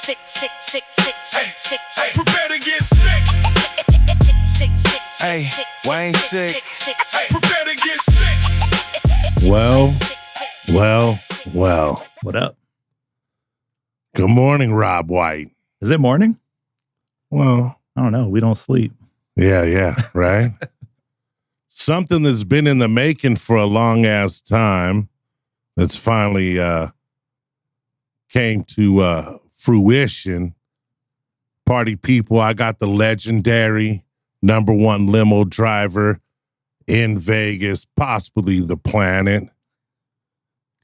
Hey, prepare to get sick. Hey, Wayne Sikk. Hey, prepare to get sick. Well. What up? Good morning, Rob White. Is it morning? Well, I don't know. We don't sleep. yeah, right? Something that's been in the making for a long ass time that's finally came to fruition. Party people, I got the legendary #1 limo driver in Vegas, possibly the planet.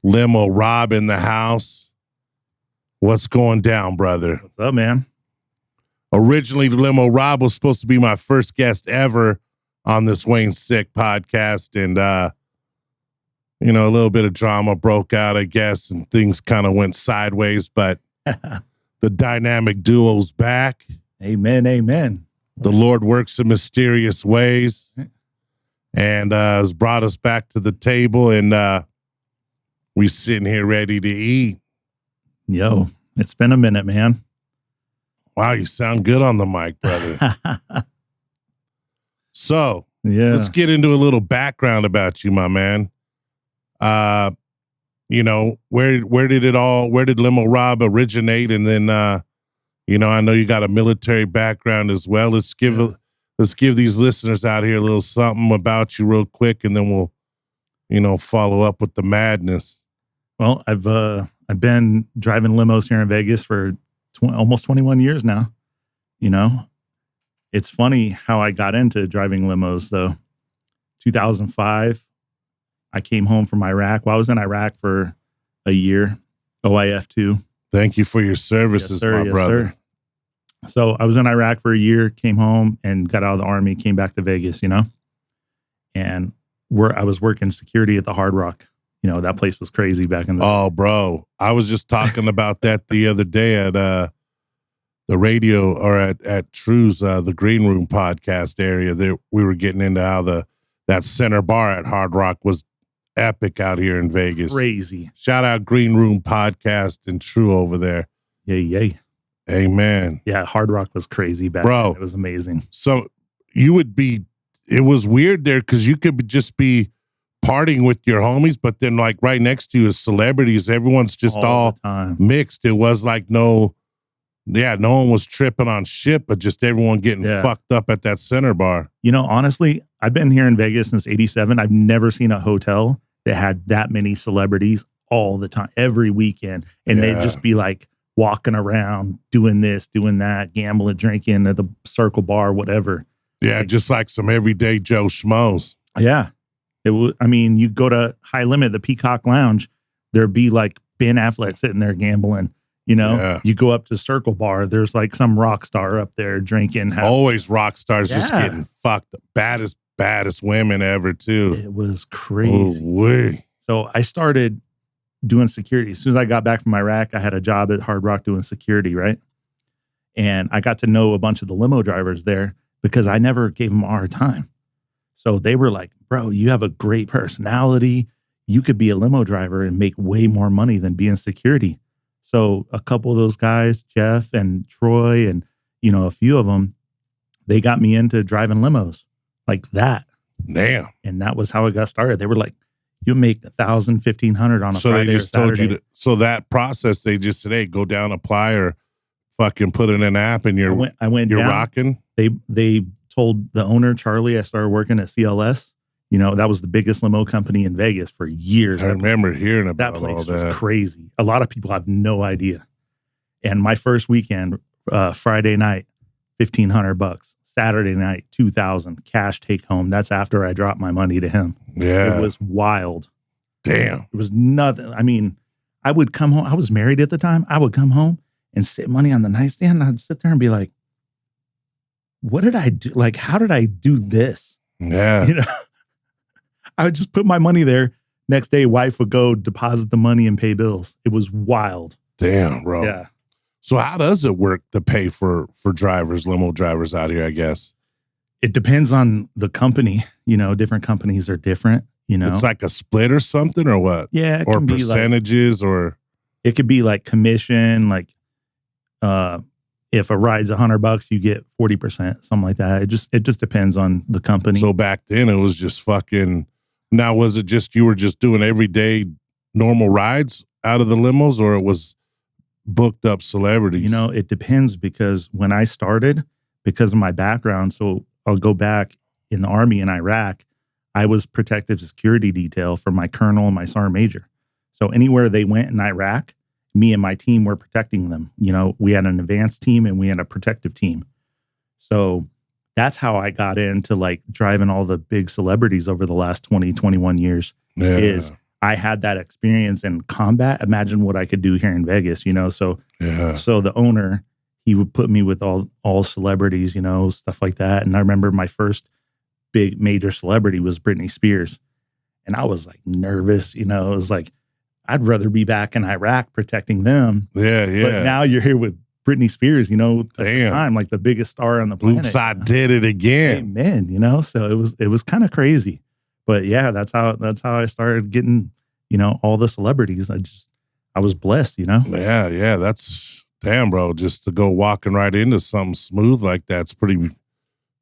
Limo Rob in the house. What's going down, brother? What's up, man? Originally, the Limo Rob was supposed to be my first guest ever on this Wayne Sikk podcast. And, a little bit of drama broke out, I guess, and things kind of went sideways. But the dynamic duo's back. Amen. The Lord works in mysterious ways and has brought us back to the table. And we sitting here ready to eat. Yo, it's been a minute, man. Wow, you sound good on the mic, brother. So, Yeah. let's get into a little background about you, my man. Where did Limo Rob originate? And then, I know you got a military background as well. Let's give these listeners out here a little something about you real quick, and then we'll, follow up with the madness. Well, I've been driving limos here in Vegas for almost 21 years now. It's funny how I got into driving limos, though. 2005, I came home from Iraq. Well, I was in Iraq for a year, OIF 2. Thank you for your services, Yes, sir. my Yes, brother. sir. So I was in Iraq for a year, came home and got out of the Army, came back to Vegas, and I was working security at the Hard Rock. That place was crazy back in the Oh, bro. I was just talking about that the other day at the radio or at True's, the Green Room podcast area. There, we were getting into how that center bar at Hard Rock was epic out here in Vegas. crazy. Shout out Green Room podcast and True over there. Yay. Amen. Yeah, Hard Rock was crazy back Bro. then. It was amazing. So it was weird there because you could just be partying with your homies, but then like right next to you is celebrities. Everyone's just all the time. mixed. It was like no one was tripping on shit, but just everyone getting fucked up at that center bar. Honestly, I've been here in Vegas since 87. I've never seen a hotel that had that many celebrities all the time, every weekend. And they'd just be like walking around, doing this, doing that, gambling, drinking at the Circle Bar, whatever. Yeah, just like some everyday Joe Schmoes. Yeah. You go to High Limit, the Peacock Lounge, there'd be like Ben Affleck sitting there gambling. You go up to Circle Bar, there's like some rock star up there drinking. Always rock stars just getting fucked. Baddest women ever, too. It was crazy. Oh, so I started doing security. As soon as I got back from Iraq, I had a job at Hard Rock doing security, right? And I got to know a bunch of the limo drivers there because I never gave them a hard time. So they were like, bro, you have a great personality. You could be a limo driver and make way more money than being security. So a couple of those guys, Jeff and Troy and, a few of them, they got me into driving limos like that. Damn. And that was how it got started. They were like, you make $1,000, $1,500 on a so Friday they just or told Saturday. you so that process, they just said, hey, go down, apply, or fucking put in an app and you're you're down. rocking. They told the owner, Charlie, I started working at CLS. That was the biggest limo company in Vegas for years. I remember hearing that about place all that. was crazy. A lot of people have no idea. And my first weekend, Friday night, $1,500. Saturday night, $2,000 cash take home. That's after I dropped my money to him. Yeah. It was wild. Damn. It was nothing. I would come home. I was married at the time. I would come home and sit money on the nightstand. And I'd sit there and be like, what did I do? Like, how did I do this? Yeah. I would just put my money there. Next day, wife would go deposit the money and pay bills. It was wild. Damn, bro. Yeah. So how does it work to pay for drivers, limo drivers out here, I guess? It depends on the company. Different companies are different. It's like a split or something or what? Yeah. Or percentages or? It could be like commission, like if a ride's $100, you get 40%, something like that. It just depends on the company. So back then it was just fucking. Now was it just you were just doing everyday normal rides out of the limos, or it was booked up celebrities? You know, it depends, because when I started, because of my background, so I'll go back in the Army in Iraq, I was protective security detail for my colonel and my sergeant major. So anywhere they went in Iraq, me and my team were protecting them. You know, we had an advanced team and we had a protective team. So that's how I got into like driving all the big celebrities over the last 20, 21 years. Yeah. Is I had that experience in combat. Imagine what I could do here in Vegas, you know? So, so the owner, he would put me with all celebrities, you know, stuff like that. And I remember my first big major celebrity was Britney Spears. And I was like nervous, you know, it was like, I'd rather be back in Iraq protecting them. Yeah. But now you're here with Britney Spears, you know, at the time, like the biggest star on the planet. Oops, I did it again. Amen, you know, so it was kind of crazy. But yeah, that's how I started getting, you know, all the celebrities. I was blessed, you know? Yeah. That's damn, bro. Just to go walking right into something smooth like that's pretty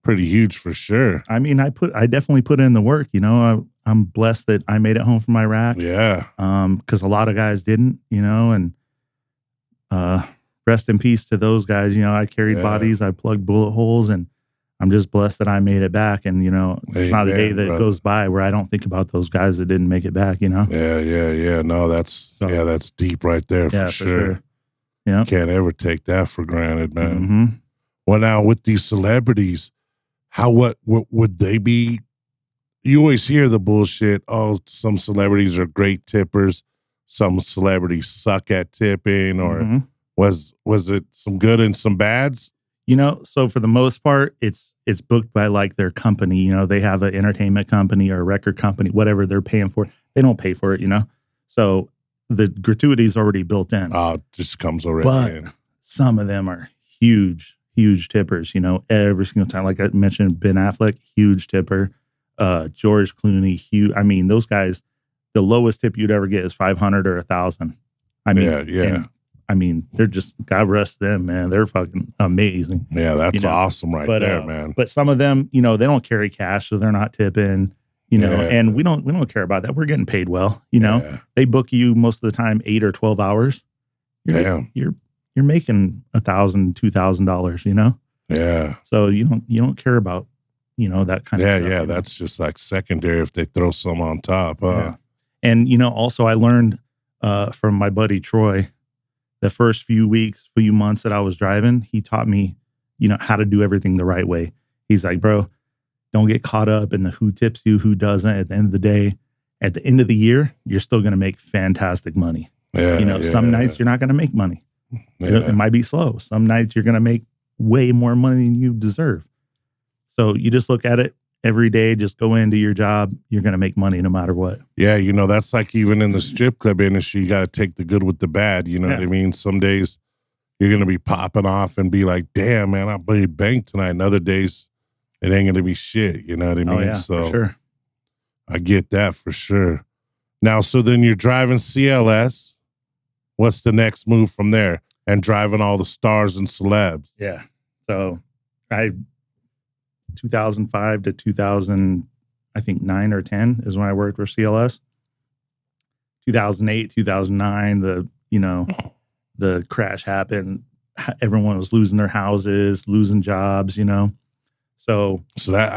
huge for sure. I mean, I definitely put in the work, you know. I'm blessed that I made it home from Iraq. Yeah. Because a lot of guys didn't, you know, and rest in peace to those guys. You know, I carried bodies, I plugged bullet holes, and I'm just blessed that I made it back. And, you know, there's not a day that goes by where I don't think about those guys that didn't make it back, you know? Yeah. No, that's deep right there for sure. Yeah. Can't ever take that for granted, man. Mm-hmm. Well, now with these celebrities, what would they be? You always hear the bullshit. Oh, some celebrities are great tippers. Some celebrities suck at tipping, or was it some good and some bads? You know, so for the most part, it's booked by like their company. You know, they have an entertainment company or a record company, whatever they're paying for. They don't pay for it, you know? So the gratuity is already built in. Oh, it just comes already in. Some of them are huge tippers, you know, every single time. Like I mentioned, Ben Affleck, huge tipper. George Clooney, huge. I mean, those guys, the lowest tip you'd ever get is $500 or $1,000. I mean, yeah. I mean, they're just, God rest them, man. They're fucking amazing. Yeah, that's awesome there, man. But some of them, you know, they don't carry cash, so they're not tipping, you know, and we don't care about that. We're getting paid well, you know. They book you most of the time 8 or 12 hours. You're making $1,000, $2,000, you know. Yeah. So you don't care about, you know, that kind of stuff. Yeah, that's just like secondary if they throw some on top. Yeah. And, you know, also I learned from my buddy Troy, the first few months that I was driving, he taught me, you know, how to do everything the right way. He's like, bro, don't get caught up in the who tips you, who doesn't. At the end of the day, at the end of the year, you're still going to make fantastic money. Yeah, you know, some nights you're not going to make money. Yeah. It might be slow. Some nights you're going to make way more money than you deserve. So you just look at it every day, just go into your job. You're going to make money no matter what. Yeah. You know, that's like even in the strip club industry, you got to take the good with the bad. You know what I mean? Some days you're going to be popping off and be like, damn, man, I played bank tonight. And other days it ain't going to be shit. You know what I mean? Oh, yeah, so for sure. I get that for sure. Now, so then you're driving CLS. What's the next move from there? And driving all the stars and celebs. Yeah. So 2005 to 2000, I think 9 or 10 is when I worked for CLS. 2008, 2009, the crash happened. Everyone was losing their houses, losing jobs, you know. So that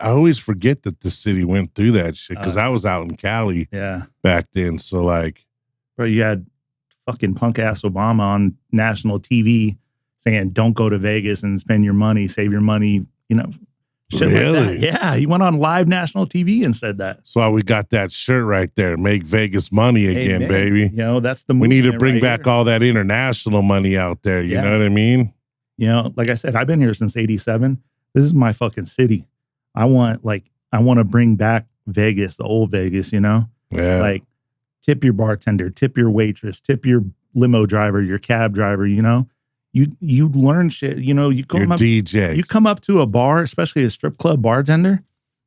I always forget that the city went through that shit because I was out in Cali back then. So like, bro, you had fucking punk ass Obama on national TV saying, don't go to Vegas and spend your money, save your money, you know. Shit really? Like that. Yeah, he went on live national TV and said that. That's why we got that shirt right there. Make Vegas money again, man, baby. You know, that's the we need to bring right back here. all that international money out there. You know what I mean? You know, like I said, I've been here since 87. This is my fucking city. I want to bring back Vegas, the old Vegas, you know? Yeah. Like, tip your bartender, tip your waitress, tip your limo driver, your cab driver, you know? You learn shit, you know, you come up, DJ. You come up to a bar, especially a strip club bartender,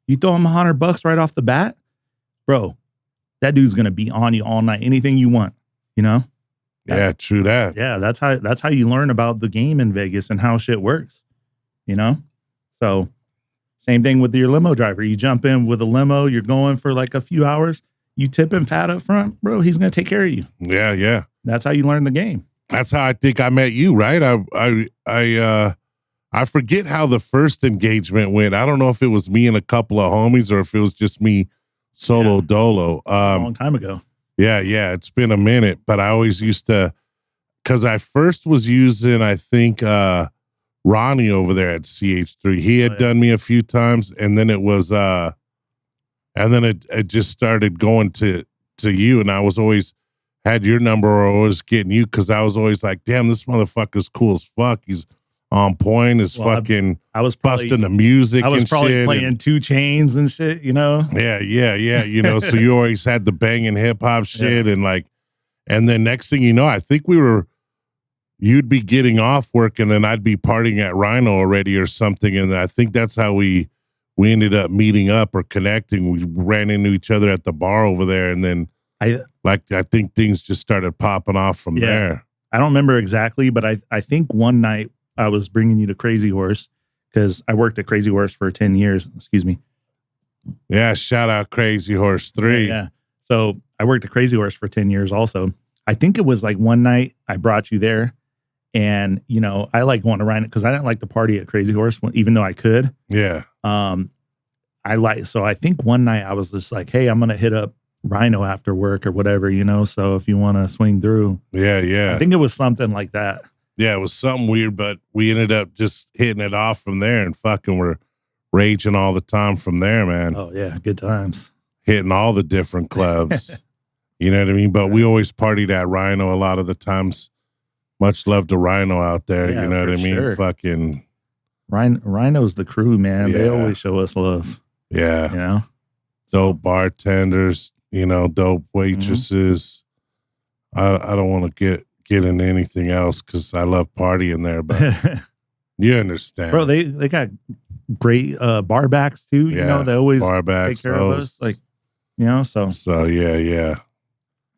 you throw him $100 right off the bat, bro, that dude's going to be on you all night, anything you want, you know? Yeah, true that. Yeah, that's how you learn about the game in Vegas and how shit works. You know? So same thing with your limo driver. You jump in with a limo, you're going for like a few hours, you tip him fat up front, bro, he's gonna take care of you. Yeah, yeah. That's how you learn the game. That's how I think I met you, right? I forget how the first engagement went. I don't know if it was me and a couple of homies or if it was just me solo dolo. A long time ago. Yeah, it's been a minute, but I always used to, because I first was using, I think, Ronnie over there at CH3. He had done me a few times, and then it was, and then it just started going to you, and I was always had your number or always getting you because I was always like, damn, this motherfucker's cool as fuck. He's on point. Is fucking. I was busting the music. I was and probably shit playing and, 2 Chainz and shit. You know. Yeah. You know, so you always had the banging hip hop shit and like, and then next thing you know, I think you'd be getting off work and then I'd be partying at Rhino already or something, and I think that's how we ended up meeting up or connecting. We ran into each other at the bar over there, and then I think things just started popping off from there. I don't remember exactly, but I think one night I was bringing you to Crazy Horse because I worked at Crazy Horse for 10 years. Excuse me. Yeah, shout out Crazy Horse 3. Yeah. So I worked at Crazy Horse for 10 years also. I think it was like one night I brought you there, and, you know, I like going to Rhino because I didn't like to party at Crazy Horse, even though I could. Yeah. So I think one night I was just like, hey, I'm going to hit up Rhino after work or whatever, you know, so if you want to swing through. Yeah. I think it was something like that. Yeah, it was something weird, but we ended up just hitting it off from there and fucking were raging all the time from there, man. Oh, yeah, good times. Hitting all the different clubs. You know what I mean? But we always partied at Rhino a lot of the times. Much love to Rhino out there, you know what I mean? Sure. Fucking Rhino's the crew, man. Yeah. They always show us love. Yeah. You know? Dope bartenders, you know, dope waitresses. I don't want to get into anything else because I love partying there, but you understand. Bro, they got great bar backs too. You know, they always bar backs, take care of us. Like, you know, so yeah.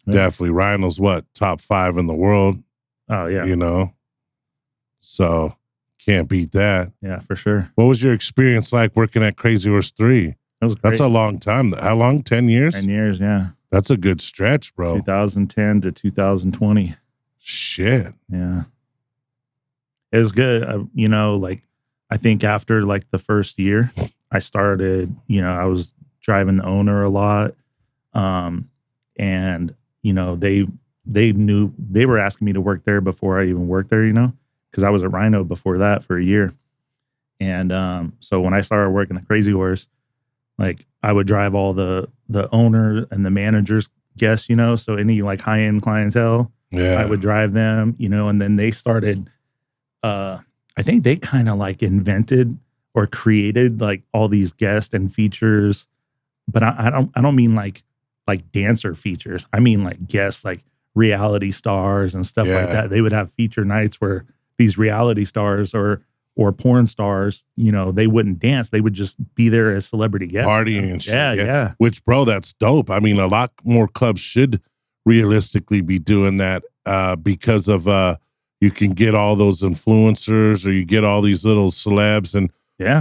Definitely. Rhino's top 5 in the world. Oh yeah. You know? So can't beat that. Yeah, for sure. What was your experience like working at Crazy Horse 3? That was great. That's a long time. How long? 10 years? 10 years, yeah. That's a good stretch, bro. 2010 to 2020. Shit. Yeah. It was good. You know, like, I think after like the first year, I started, you know, I was driving the owner a lot. And, you know, they knew they were asking me to work there before I even worked there, you know, because I was at Rhino before that for a year. And so when I started working at Crazy Horse, like I would drive all the owner and the manager's guests, you know, so any like high-end clientele, I would drive them, you know, and then they started, I think they kind of like invented or created like all these guests and features, but I don't mean like dancer features. I mean like guests, like reality stars and stuff like that. They would have feature nights where these reality stars or porn stars, you know, they wouldn't dance. They would just be there as celebrity guests. Partying and shit. Yeah. Which, bro, that's dope. I mean, a lot more clubs should realistically be doing that because of you can get all those influencers or you get all these little celebs and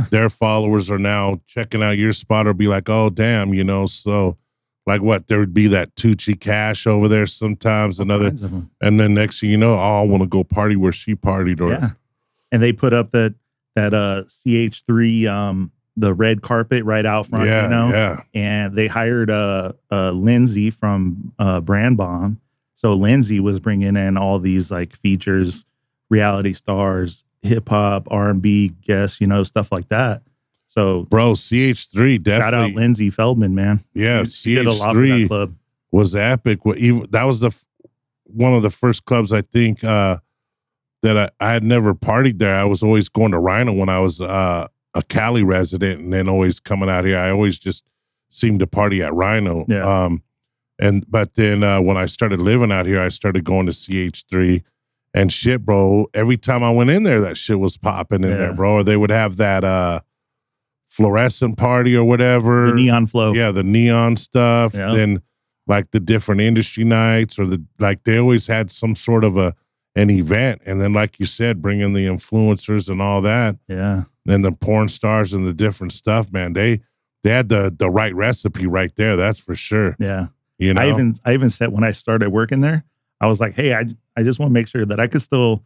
their followers are now checking out your spot or be like, oh, damn, you know, so like what, there would be that Tucci Cash over there sometimes, and then next thing you know, I want to go party where she partied. Or and they put up that CH3 the red carpet right out front, you know, and they hired Lindsay from Brand Bomb. So Lindsay was bringing in all these like features, reality stars, hip hop, R&B guests, you know, stuff like that. So, bro, CH3 definitely. Shout out Lindsay Feldman, man. Yeah, she did a lot for that club. Was epic. That was one of the first clubs I think that I had never partied there. I was always going to Rhino when I was a Cali resident, and then always coming out here. I always just seemed to party at Rhino. Yeah. But then when I started living out here, I started going to CH3 and shit, bro. Every time I went in there, that shit was popping in there, bro. Or they would have that fluorescent party or whatever. The neon flow. Yeah, the neon stuff. Yeah. Then like the different industry nights or they always had some sort of an event. And then, like you said, bringing the influencers and all that. Yeah. And the porn stars and the different stuff, man, they had the right recipe right there. That's for sure. Yeah. You know, I even said when I started working there, I was like, hey, I just want to make sure that I could still,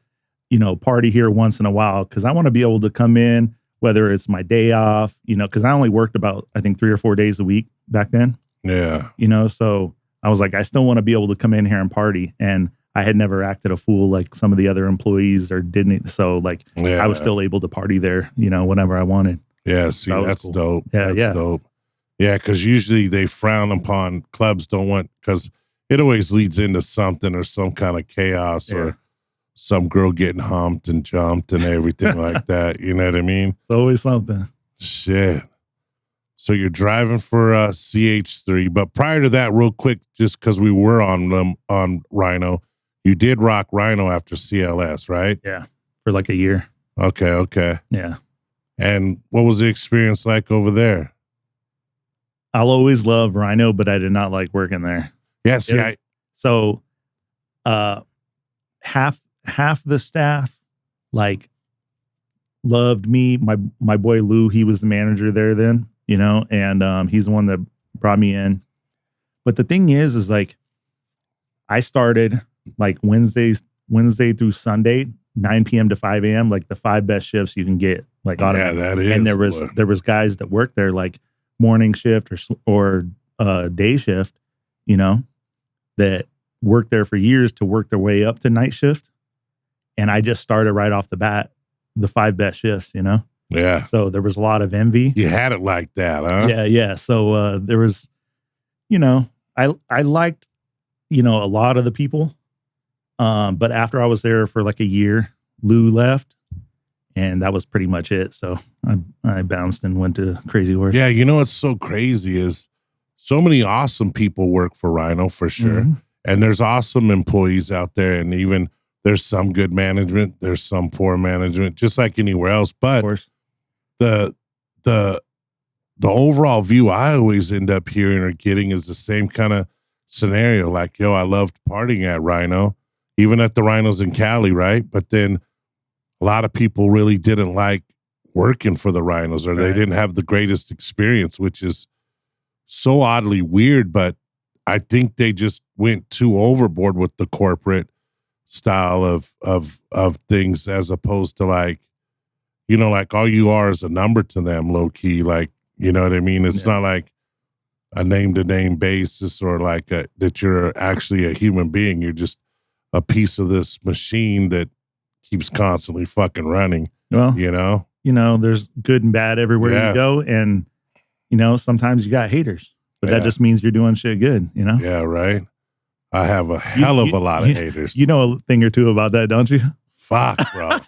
party here once in a while. Cause I want to be able to come in, whether it's my day off, cause I only worked about, I think 3 or 4 days a week back then. Yeah. So I was like, I still want to be able to come in here and party. And I had never acted a fool like some of the other employees or didn't. So like I was still able to party there, whenever I wanted. Yeah. See, that's cool. Dope. Yeah. That's dope. Yeah. Cause usually they frown upon clubs cause it always leads into something or some kind of chaos or some girl getting humped and jumped and everything like that. You know what I mean? It's always something. Shit. So you're driving for CH3, but prior to that, real quick, just because we were on Rhino, you did rock Rhino after CLS, right? Yeah, for like a year. Okay. Yeah. And what was the experience like over there? I'll always love Rhino, but I did not like working there. Yeah, see, half the staff like loved me. My boy Lou, he was the manager there then, and he's the one that brought me in. But the thing is like I started like Wednesday through Sunday, 9 p.m. to 5 a.m. like the 5 best shifts you can get. Like automatic. Yeah, that is. And there was guys that worked there like morning shift or day shift, that worked there for years to work their way up to night shift. And I just started right off the bat, the 5 best shifts, Yeah. So there was a lot of envy. You had it like that, huh? Yeah. So there was, I liked, a lot of the people. But after I was there for like a year, Lou left. And that was pretty much it. So I bounced and went to Crazy Horse. Yeah, what's so crazy is so many awesome people work for Rhino for sure. Mm-hmm. And there's awesome employees out there. And even there's some good management. There's some poor management, just like anywhere else. But the overall view I always end up hearing or getting is the same kind of scenario. Like, I loved partying at Rhino, even at the Rhinos in Cali, right? But then a lot of people really didn't like working for the Rhinos, or they didn't have the greatest experience, which is so oddly weird. But I think they just went too overboard with the corporate style of things, as opposed to like all you are is a number to them, low key. Like, you know what I mean? It's not like a name to name basis or like that you're actually a human being. You're just a piece of this machine that keeps constantly fucking running. Well, there's good and bad everywhere you go. And, sometimes you got haters, but that just means you're doing shit good, Yeah, right. I have a hell of a lot of haters. You know a thing or two about that, don't you? Fuck, bro.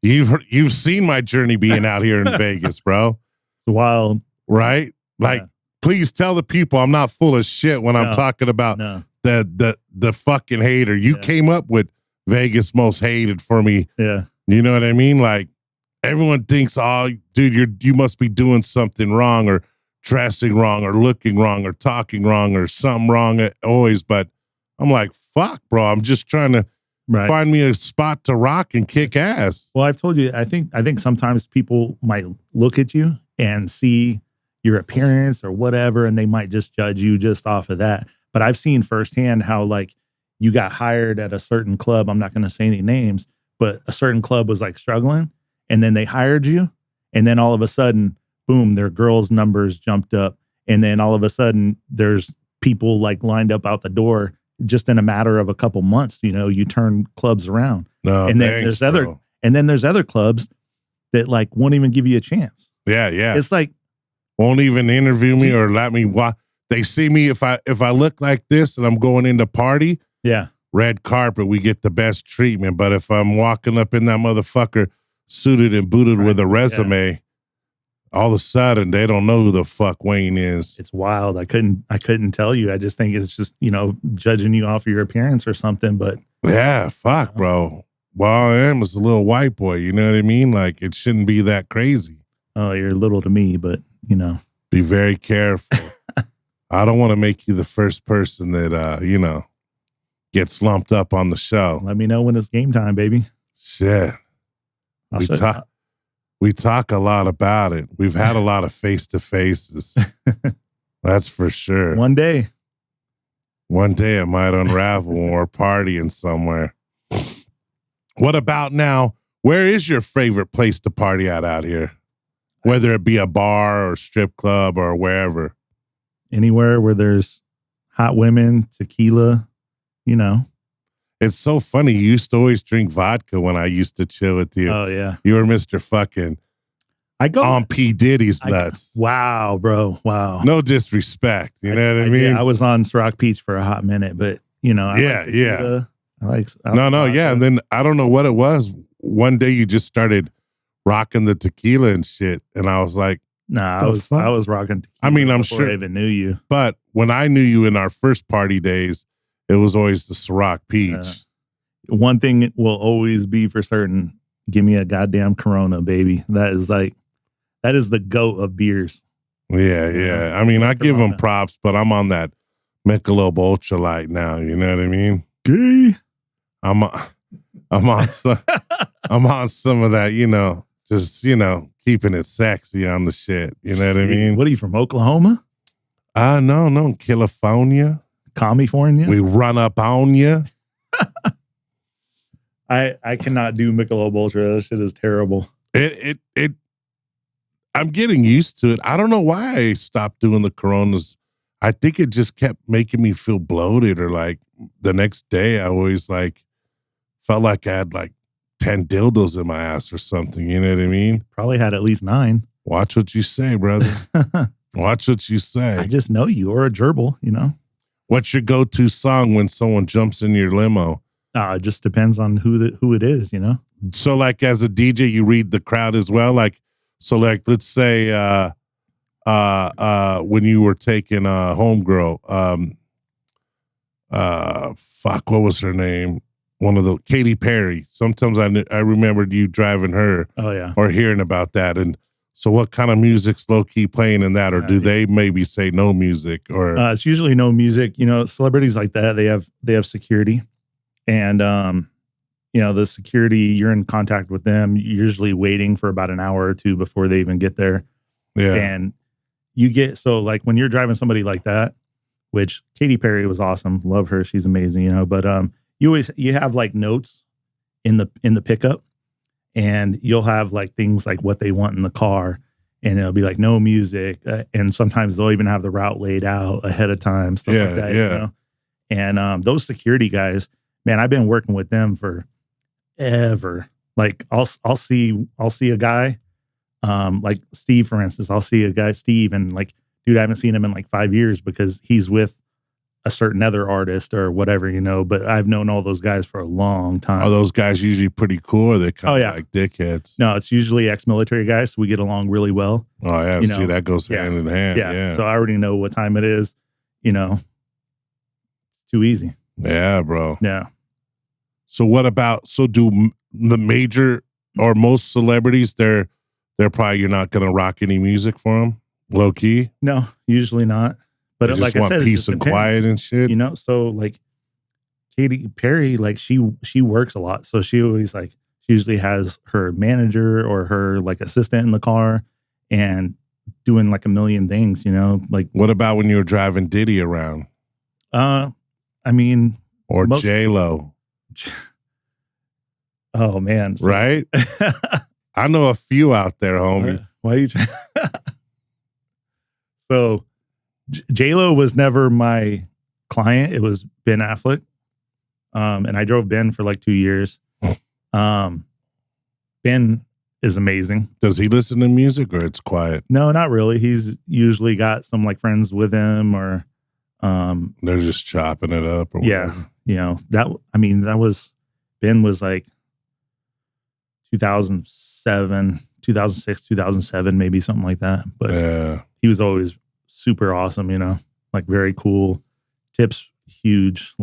You've seen my journey being out here in Vegas, bro. It's wild. Right? Like, please tell the people I'm not full of shit when I'm talking about the fucking hater. You came up with Vegas most hated for me. Yeah. You know what I mean? Like, everyone thinks, oh, dude, you must be doing something wrong or dressing wrong or looking wrong or talking wrong or something wrong always. But I'm like, fuck, bro. I'm just trying to find me a spot to rock and kick ass. Well, I've told you, I think sometimes people might look at you and see your appearance or whatever, and they might just judge you just off of that. But I've seen firsthand how like you got hired at a certain club. I'm not going to say any names, but a certain club was like struggling, and then they hired you, and then all of a sudden, boom, their girls' numbers jumped up, and then all of a sudden there's people like lined up out the door just in a matter of a couple months. You turn clubs around. No, and then there's other clubs that like won't even give you a chance. Yeah. It's like won't even interview me or let me watch. They see me if I look like this and I'm going into party. Yeah. Red carpet, we get the best treatment. But if I'm walking up in that motherfucker suited and booted with a resume, all of a sudden they don't know who the fuck Wayne is. It's wild. I couldn't tell you. I just think it's just, judging you off of your appearance or something. But yeah, fuck, bro. Well, I am as a little white boy. You know what I mean? Like, it shouldn't be that crazy. Oh, you're little to me, but Be very careful. I don't want to make you the first person that, gets lumped up on the show. Let me know when it's game time, baby. Shit. We talk a lot about it. We've had a lot of face-to-faces. That's for sure. One day it might unravel when we're partying somewhere. What about now? Where is your favorite place to party at out here? Whether it be a bar or strip club or wherever. Anywhere where there's hot women, tequila, It's so funny. You used to always drink vodka when I used to chill with you. Oh, yeah. You were Mr. fucking I go on P. Diddy's nuts. Wow, bro. Wow. No disrespect. You know what I mean? I was on Ciroc Peach for a hot minute, but, Yeah. No. Yeah. And then I don't know what it was. One day you just started rocking the tequila and shit. And I was like, nah, I was rocking tequila. I mean, I'm before sure I even knew you. But when I knew you in our first party days, it was always the Ciroc Peach. One thing will always be for certain. Give me a goddamn Corona, baby. That is the GOAT of beers. Yeah. I mean, I give them props, but I'm on that Michelob Ultralight now. You know what I mean? Gay. I'm on some of that, just, keeping it sexy on the shit. You know what I mean? What are you from, Oklahoma? No, California. California? We run up on you. I cannot do Michelob Ultra. That shit is terrible. I'm getting used to it. I don't know why I stopped doing the Coronas. I think it just kept making me feel bloated, or like the next day I always felt like I had 10 dildos in my ass or something. You know what I mean? Probably had at least 9. Watch what you say, brother. Watch what you say. I just know you, or a gerbil, What's your go-to song when someone jumps in your limo? It just depends on who it is, So as a DJ, you read the crowd as well. Let's say when you were taking homegirl, what was her name? One of the Katy Perry. Sometimes I remembered you driving her. Oh yeah. Or hearing about that. And so what kind of music's low key playing in that, or do they maybe say no music? Or it's usually no music. Celebrities like that, they have security, and the security, you're in contact with them, usually waiting for about an hour or two before they even get there. Yeah. And you get, when you're driving somebody like that, which Katy Perry was awesome. Love her. She's amazing, but you have notes in the pickup, and you'll have things like what they want in the car, and it'll be no music. And sometimes they'll even have the route laid out ahead of time, stuff like that. Yeah. And those security guys, man, I've been working with them for ever. I'll see a guy, like Steve, for instance. I'll see a guy, Steve, and dude, I haven't seen him in 5 years because he's with a certain other artist or whatever, but I've known all those guys for a long time. Are those guys usually pretty cool, or they kind of like dickheads? No, it's usually ex-military guys, so we get along really well. Oh yeah, see, that goes hand in hand. Yeah. So I already know what time it is. It's too easy. Yeah, bro. Yeah. So what about, do the major or most celebrities, they're probably, you're not going to rock any music for them, low key? No, usually not. But they just want peace and quiet and shit. So Katy Perry, she works a lot. So she always she usually has her manager or her assistant in the car and doing a million things, What about when you were driving Diddy around? I mean, or J-Lo. Oh man. Right? I know a few out there, homie. Why are you trying? So J-Lo was never my client. It was Ben Affleck. And I drove Ben for 2 years. Ben is amazing. Does he listen to music, or it's quiet? No, not really. He's usually got some friends with him, or they're just chopping it up. Or whatever. That was Ben was 2007, 2006, 2007, maybe something like that. But he was always super awesome, very cool. Tips huge.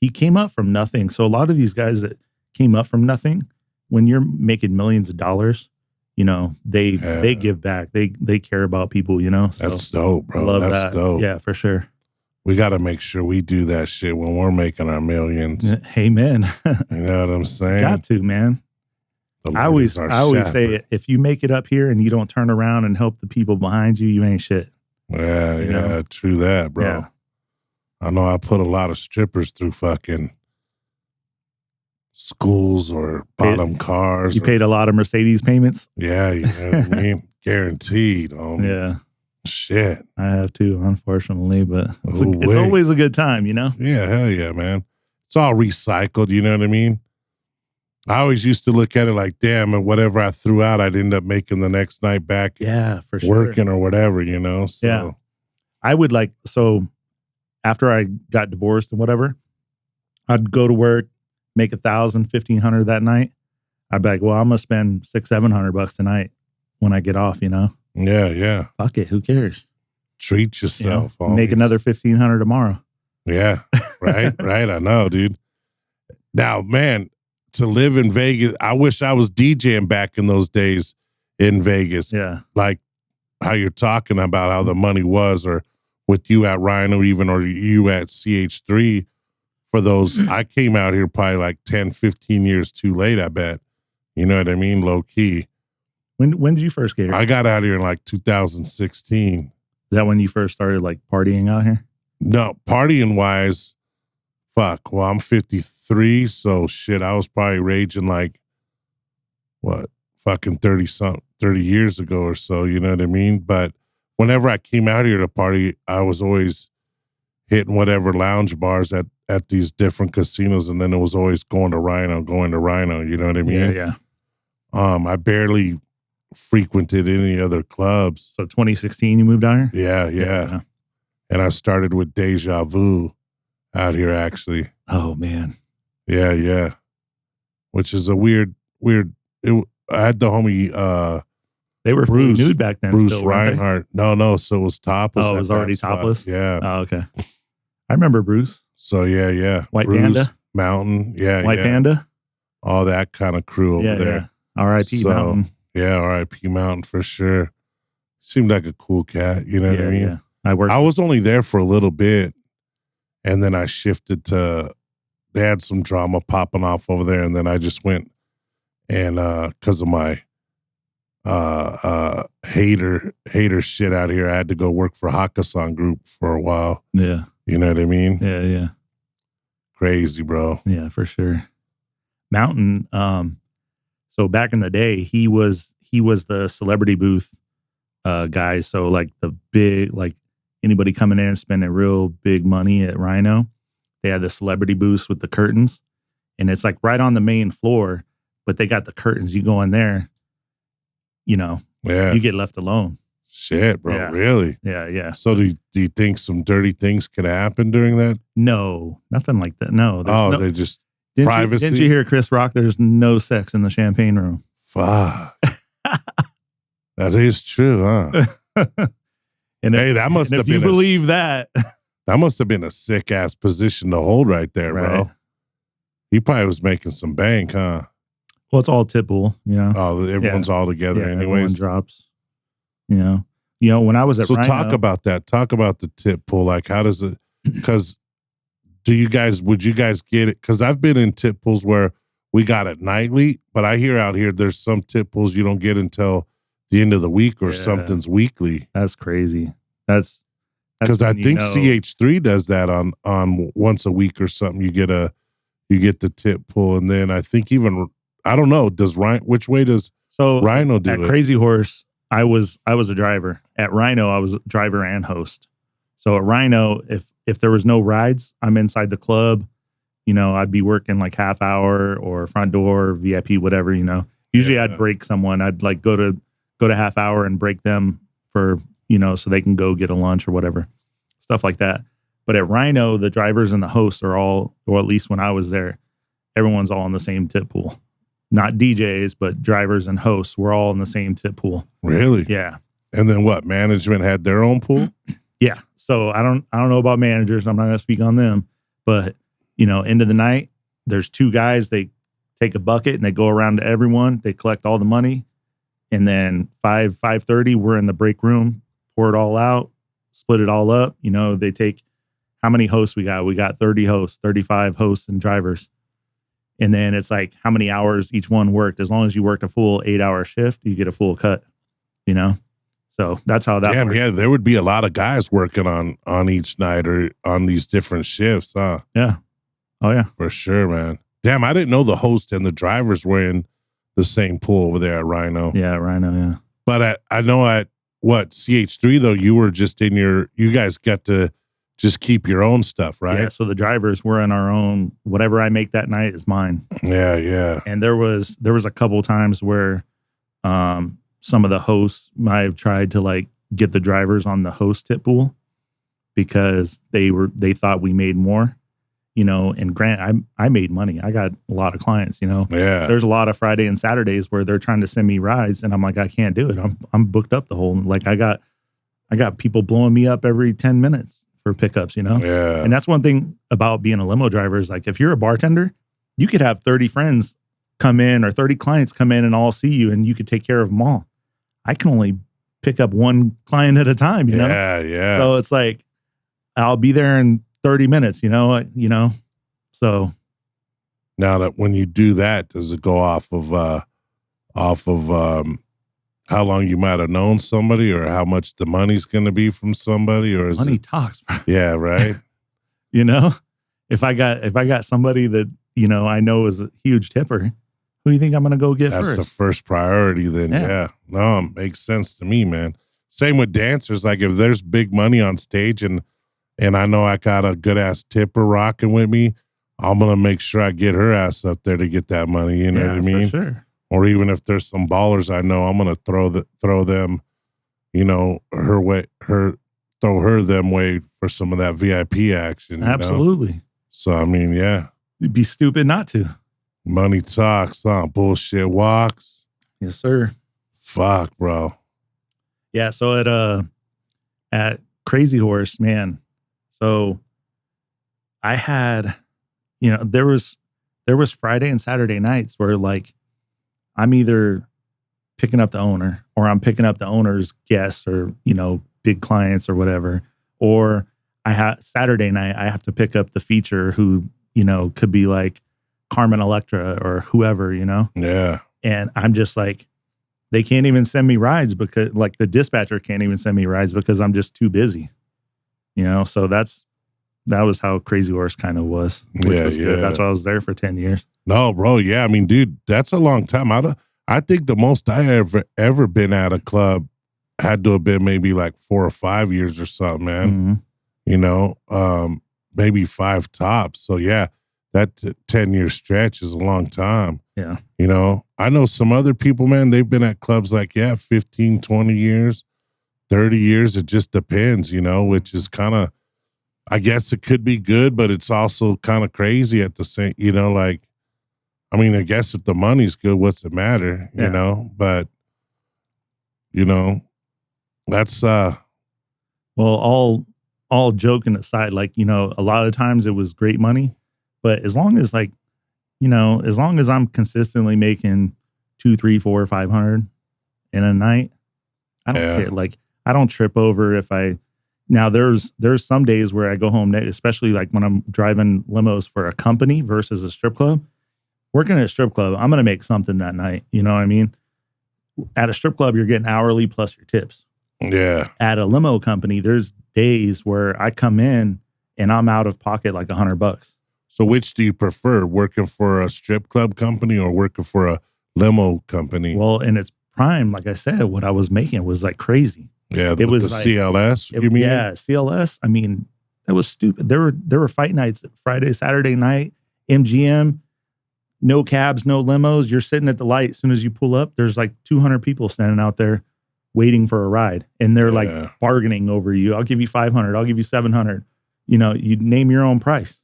He came up from nothing. So a lot of these guys that came up from nothing, when you're making millions of dollars, they give back. They care about people, So That's dope, bro. I love That's that. dope. Yeah, for sure. We got to make sure we do that shit when we're making our millions. Amen. You know what I'm saying? Got to, man. I always say, if you make it up here and you don't turn around and help the people behind you, you ain't shit. Yeah, true that, bro. Yeah. I know I put a lot of strippers through fucking schools or bottom cars. You paid a lot of Mercedes payments? Yeah, you know what I mean? Guaranteed. Yeah. Shit. I have too, unfortunately, but it's always a good time, Yeah, hell yeah, man. It's all recycled, you know what I mean? I always used to look at it like, damn, and whatever I threw out, I'd end up making the next night back. Yeah, for sure. Working or whatever, So. Yeah. I would after I got divorced and whatever, I'd go to work, make $1,000, $1,500 that night. I'd be like, well, I'm going to spend $600-$700 tonight when I get off, Yeah. Fuck it. Who cares? Treat yourself. Make another $1,500 tomorrow. Yeah. Right. I know, dude. Now, man, to live in Vegas, I wish I was DJing back in those days in Vegas. Yeah. Like how you're talking about how the money was, or with you at Rhino, even, or you at CH3 for those. I came out here probably like 10, 15 years too late, I bet. You know what I mean? Low key. When did you first get here? I got out here in like 2016. Is that when you first started like partying out here? No, partying wise, fuck. Well, I'm 53, so shit, I was probably raging like, what, fucking 30 years ago or so, you know what I mean? But whenever I came out here to party, I was always hitting whatever lounge bars at these different casinos, and then it was always going to Rhino, you know what I mean? Yeah. I barely frequented any other clubs. So 2016 you moved down here? Yeah. And I started with Deja Vu out here, actually. Oh, man. Yeah. Which is a weird. I had the homie. They were fully nude back then. Bruce still, Reinhardt. No. So it was topless. Oh, it was already topless? Yeah. Oh, okay. I remember Bruce. So yeah. White Bruce, Panda. Mountain. Yeah. White Panda. All that kind of crew over there. Yeah. R.I.P. Mountain. Yeah, R.I.P. Mountain for sure. Seemed like a cool cat. You know what I mean? Yeah. I was only there for a little bit, and then I shifted to. They had some drama popping off over there, and then I just went, and because of my hater shit out here, I had to go work for Hakkasan Group for a while. Yeah, you know what I mean? Yeah. Crazy, bro. Yeah, for sure. Mountain. So back in the day, he was the celebrity booth guy. So like the big, like anybody coming in and spending real big money at Rhino, they had the celebrity booths with the curtains, and it's like right on the main floor, but they got the curtains. You go in there, you get left alone. Shit, bro. Yeah. Really? Yeah. So do you think some dirty things could happen during that? No, nothing like that. No. They just privacy. Didn't you hear Chris Rock? There's no sex in the champagne room. Fuck. That is true, huh? That must have been. If you believe that, that must have been a sick ass position to hold right there, bro. He probably was making some bank, huh? Well, it's all tip pool, Oh, everyone's all together, anyways. Everyone drops. When I was at Rhino, talk about that. Talk about the tip pool. Like, how does it? Because would you guys get it? Because I've been in tip pools where we got it nightly, but I hear out here there's some tip pools you don't get until the end of the week or something's weekly. That's crazy. That's because I think CH3 does that on once a week or something. You get the tip pool, and then I think even I don't know. Which way does Rhino do at it? Crazy Horse, I was a driver. At Rhino, I was driver and host. So at Rhino, if there was no rides, I'm inside the club. I'd be working like half hour or front door, VIP, whatever. Usually I'd break someone. I'd like go to half hour and break them for so they can go get a lunch or whatever, stuff like that. But at Rhino, the drivers and the hosts are all, or at least when I was there, everyone's all in the same tip pool. Not DJs, but drivers and hosts were all in the same tip pool. Really? Yeah. And then what? Management had their own pool? Yeah. So I don't know about managers. I'm not going to speak on them. But, end of the night, there's two guys. They take a bucket and they go around to everyone. They collect all the money. And then 5:30, we're in the break room, pour it all out, split it all up. You know, they take how many hosts we got? We got 30 hosts, 35 hosts and drivers. And then it's like how many hours each one worked. As long as you worked a full 8-hour shift, you get a full cut, you know? So that's how that works. Yeah, there would be a lot of guys working on each night or on these different shifts, huh? Yeah. Oh, yeah. For sure, man. Damn, I didn't know the host and the drivers were in the same pool over there at Rhino. Yeah, Rhino, yeah. But I know at CH3 though, you were just you guys got to just keep your own stuff, right? Yeah, so the drivers were in our own, whatever I make that night is mine. Yeah, yeah. And there was a couple times where some of the hosts might have tried to like get the drivers on the host tip pool because they thought we made more, you know, and I made money. I got a lot of clients, you know. Yeah. There's a lot of Friday and Saturdays where they're trying to send me rides and I'm like, I can't do it. I'm booked up the whole, like I got people blowing me up every 10 minutes for pickups, you know? Yeah. And that's one thing about being a limo driver is like, if you're a bartender, you could have 30 friends come in or 30 clients come in and all see you and you could take care of them all. I can only pick up one client at a time, you know? Yeah, yeah. So it's like, I'll be there in 30 minutes, you know? So. Now that when you do that, does it go off of how long you might have known somebody or how much the money's going to be from somebody, or is money it talks, bro. Yeah, right. You know, if I got somebody that, you know, I know is a huge tipper, who do you think I'm going to go get That's first? the first priority then. Yeah. No, it makes sense to me, man. Same with dancers. Like if there's big money on stage and I know I got a good ass tipper rocking with me, I'm going to make sure I get her ass up there to get that money. You know what I mean? For sure. Or even if there's some ballers I know, I'm going to throw them, you know, throw her them way for some of that VIP action. Absolutely. You know? So, I mean, yeah. You'd be stupid not to. Money talks, bullshit walks. Yes, sir. Fuck, bro. Yeah. So at Crazy Horse, man. So I had, you know, there was Friday and Saturday nights where like I'm either picking up the owner or I'm picking up the owner's guests or, you know, big clients or whatever. Or Saturday night, I have to pick up the feature who, you know, could be like Carmen Electra or whoever, you know? Yeah. And I'm just like, they can't even send me rides because like the dispatcher can't even send me rides because I'm just too busy, you know? So that was how Crazy Horse kind of was, which was good. That's why I was there for 10 years. No, bro. Yeah. I mean, dude, that's a long time. I think the most I ever been at a club had to have been maybe like 4 or 5 years or something, man. Mm-hmm. You know, maybe 5 tops. So yeah, that 10-year stretch is a long time. Yeah. You know, I know some other people, man, they've been at clubs like, 15, 20 years, 30 years. It just depends, you know, which is kind of, I guess it could be good, but it's also kind of crazy at the same, you know, like, I mean, I guess if the money's good, what's the matter, you know? But, you know, that's, well, all joking aside, like, you know, a lot of times it was great money, but as long as like, you know, as long as I'm consistently making 200, 300, 400, 500 in a night, I don't care. Like, I don't trip over now there's some days where I go home, especially like when I'm driving limos for a company versus a strip club. Working at a strip club, I'm going to make something that night. You know what I mean? At a strip club, you're getting hourly plus your tips. Yeah. At a limo company, there's days where I come in and I'm out of pocket like $100. So which do you prefer, working for a strip club company or working for a limo company? Well, in its prime, like I said, what I was making was like crazy. Yeah, it was the like, CLS, you mean? Yeah, CLS. I mean, that was stupid. There were fight nights Friday, Saturday night, MGM, no cabs, no limos. You're sitting at the light. As soon as you pull up, there's like 200 people standing out there waiting for a ride. And they're like bargaining over you. I'll give you 500. I'll give you 700. You know, you name your own price.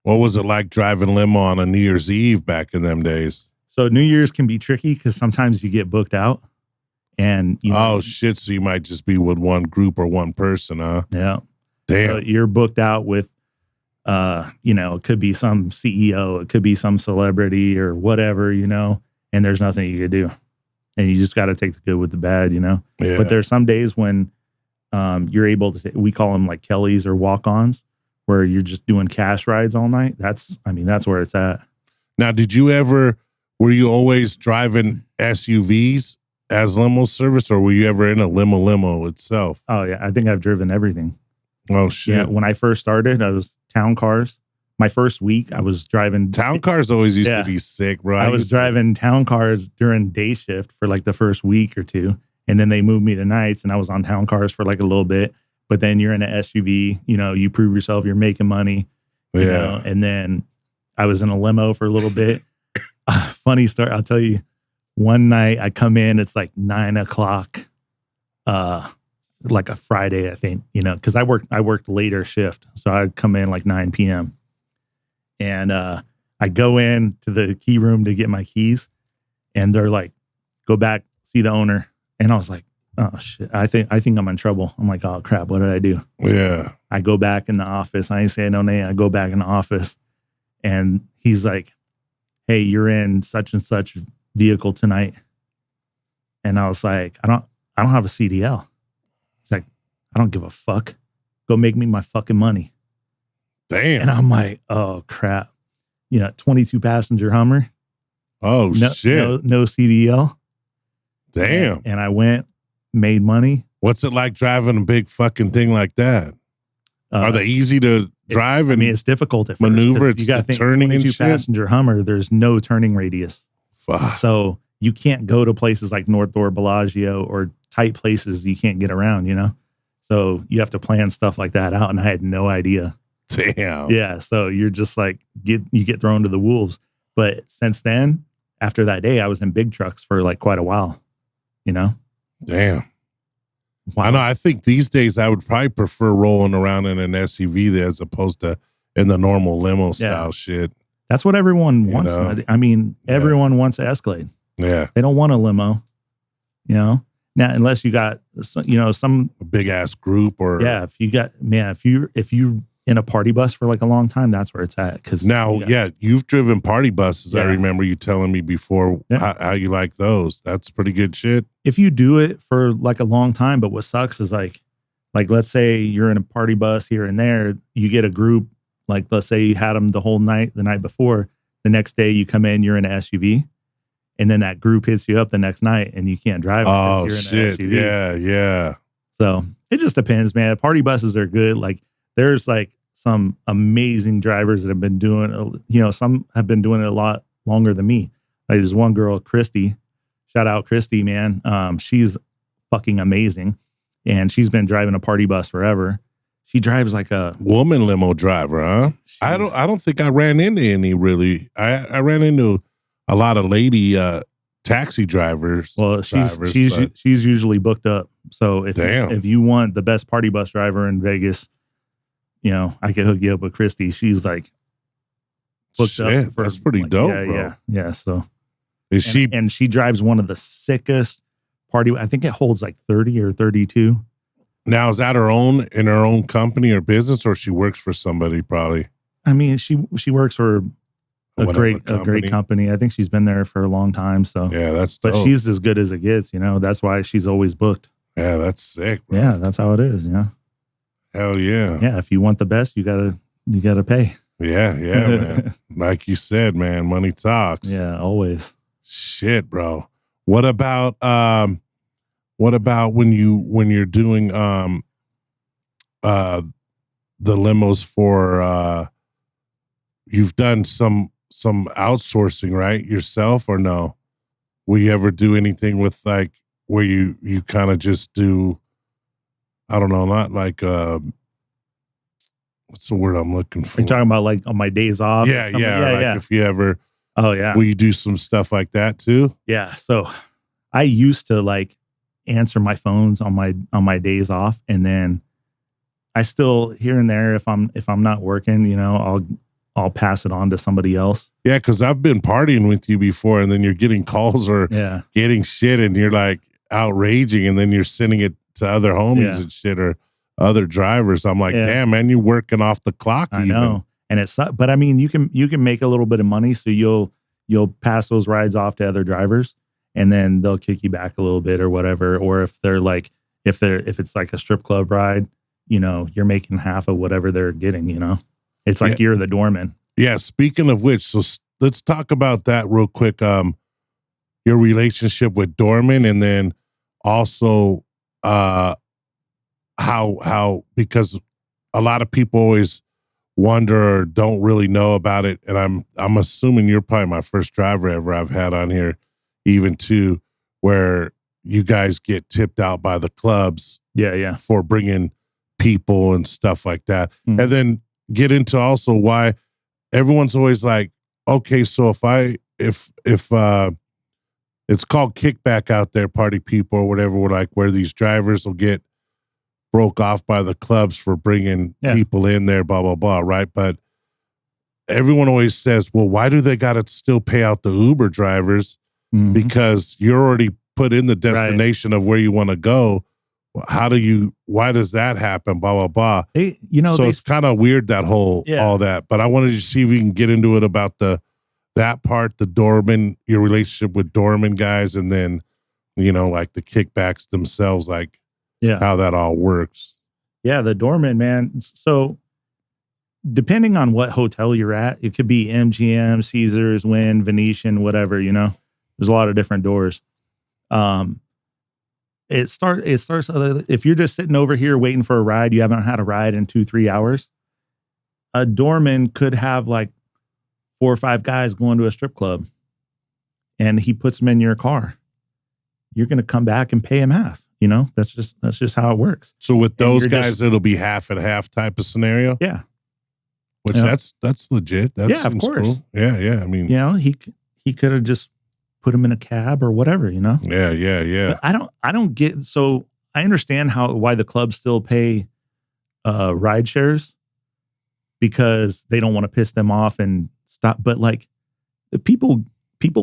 What was it like driving limo on a New Year's Eve back in them days? So New Year's can be tricky because sometimes you get booked out. And you know, oh shit! So you might just be with one group or one person, huh? Yeah. Damn. So you're booked out with, you know, it could be some CEO, it could be some celebrity or whatever, you know, and there's nothing you could do. and you just got to take the good with the bad, you know. Yeah. But there's some days when you're able to, we call them like Kellys or walk-ons, where you're just doing cash rides all night. That's where it's at. Now, were you always driving SUVs as limo service, or were you ever in a limo itself? Oh yeah, I think I've driven everything. Oh shit! Yeah, when I first started, I was town cars. My first week, I was driving town cars. Always used to be sick, bro. I was driving town cars during day shift for like the first week or two, and then they moved me to nights, and I was on town cars for like a little bit. But then you're in an SUV, you know, you prove yourself, you're making money, you know, and then I was in a limo for a little bit. Funny story, I'll tell you. One night I come in, it's like 9 o'clock, like a Friday, I think, you know, because I worked later shift. So I'd come in like 9 p.m. And I go in to the key room to get my keys, and they're like, go back, see the owner. And I was like, oh shit, I think I'm in trouble. I'm like, oh crap, what did I do? Yeah. I go back in the office. I ain't saying no name. I go back in the office, and he's like, hey, you're in such and such vehicle tonight. And I was like, I don't have a CDL. He's like, I don't give a fuck. Go make me my fucking money. Damn. And I'm like, oh crap. You know, 22 passenger Hummer. Oh shit. No CDL. Damn. And I went, made money. What's it like driving a big fucking thing like that? Are they easy to drive? I mean, it's difficult at maneuver. First, you got to think, turning 22 and shit? passenger Hummer. There's no turning radius. Fuck. So you can't go to places like North or Bellagio or tight places you can't get around, you know? So you have to plan stuff like that out. And I had no idea. Damn. Yeah. So you're just like, you get thrown to the wolves. But since then, after that day, I was in big trucks for like quite a while, you know? Damn. Wow. I know. I think these days I would probably prefer rolling around in an SUV as opposed to in the normal limo style shit. That's what everyone wants. know? I mean, everyone wants an Escalade. Yeah. They don't want a limo, you know? Now, unless you got, you know, some big ass group or. Yeah. If you got, man, if you in a party bus for like a long time, that's where it's at. Cause now, you've driven party buses. Yeah. I remember you telling me before how you like those. That's pretty good shit. If you do it for like a long time, but what sucks is like let's say you're in a party bus here and there, you get a group, like let's say you had them the whole night, the night before, the next day you come in, you're in an SUV, and then that group hits you up the next night and you can't drive. Oh, you're in shit. an SUV. Yeah. So it just depends, man. Party buses are good. Like there's like some amazing drivers that have been doing, you know, some have been doing it a lot longer than me. Like there's one girl, Christy. Shout out Christy, man. She's fucking amazing. And she's been driving a party bus forever. She drives like a woman limo driver, huh? I don't think I ran into any really. I ran into a lot of lady taxi drivers. Well, she's usually booked up. So if you want the best party bus driver in Vegas, you know, I can hook you up with Christy. She's like booked up. That's pretty dope, bro. Yeah. So is she? And she drives one of the sickest party. I think it holds like 30 or 32. Now, is that in her own company or business, or she works for somebody probably? I mean, she works for a great company. I think she's been there for a long time. So yeah, that's dope. But she's as good as it gets, you know. That's why she's always booked. Yeah, that's sick, bro. Yeah, that's how it is, you know. Hell yeah. Yeah, if you want the best, you gotta pay. Yeah, man. Like you said, man, money talks. Yeah, always. Shit, bro. What about when you're doing the limos for you've done some outsourcing, right? Yourself or no? Will you ever do anything with like where you kind of just do, I don't know, not like what's the word I'm looking for? Are you talking about like on my days off? Yeah. Like if you ever will you do some stuff like that too? Yeah. So I used to like answer my phones on my days off, and then I still here and there if I'm not working, you know, I'll pass it on to somebody else. Yeah, because I've been partying with you before, and then you're getting calls or getting shit, and you're like outraging, and then you're sending it to other homies and shit or other drivers. I'm like, damn, man, you're working off the clock. I know, and it's but I mean, you can make a little bit of money, so you'll pass those rides off to other drivers, and then they'll kick you back a little bit or whatever. Or if they're like, if it's like a strip club ride, you know, you're making half of whatever they're getting, you know, it's like you're the doorman. Yeah. Speaking of which, so let's talk about that real quick. Your relationship with doorman, and then also how because a lot of people always wonder or don't really know about it, and I'm assuming you're probably my first driver ever I've had on here, even too, where you guys get tipped out by the clubs, for bringing people and stuff like that, and then get into also why everyone's always like, okay, so if it's called Kickback out there, party people or whatever, we're like where these drivers will get broke off by the clubs for bringing people in there, blah, blah, blah, right? But everyone always says, well, why do they got to still pay out the Uber drivers? Because you're already put in the destination of where you want to go. Why does that happen? Blah, blah, blah. Hey, you know, so it's kind of weird, that whole, all that. But I wanted to see if we can get into it about that part, the doorman, your relationship with doorman guys, and then, you know, like the kickbacks themselves, like, how that all works. Yeah, the doorman, man. So depending on what hotel you're at, it could be MGM, Caesars, Wynn, Venetian, whatever, you know. There's a lot of different doors. It starts if you're just sitting over here waiting for a ride, you haven't had a ride in 2-3 hours. A doorman could have like 4 or 5 guys going to a strip club, and he puts them in your car. You're going to come back and pay him half. You know, that's just how it works. So with those guys, it'll be half and half type of scenario. Yeah, which that's legit. That's of course. Cool. Yeah. I mean, you know, he could have just put him in a cab or whatever. You know. Yeah. But I don't get. So I understand why the clubs still pay ride shares, because they don't want to piss them off and stop. But like, the people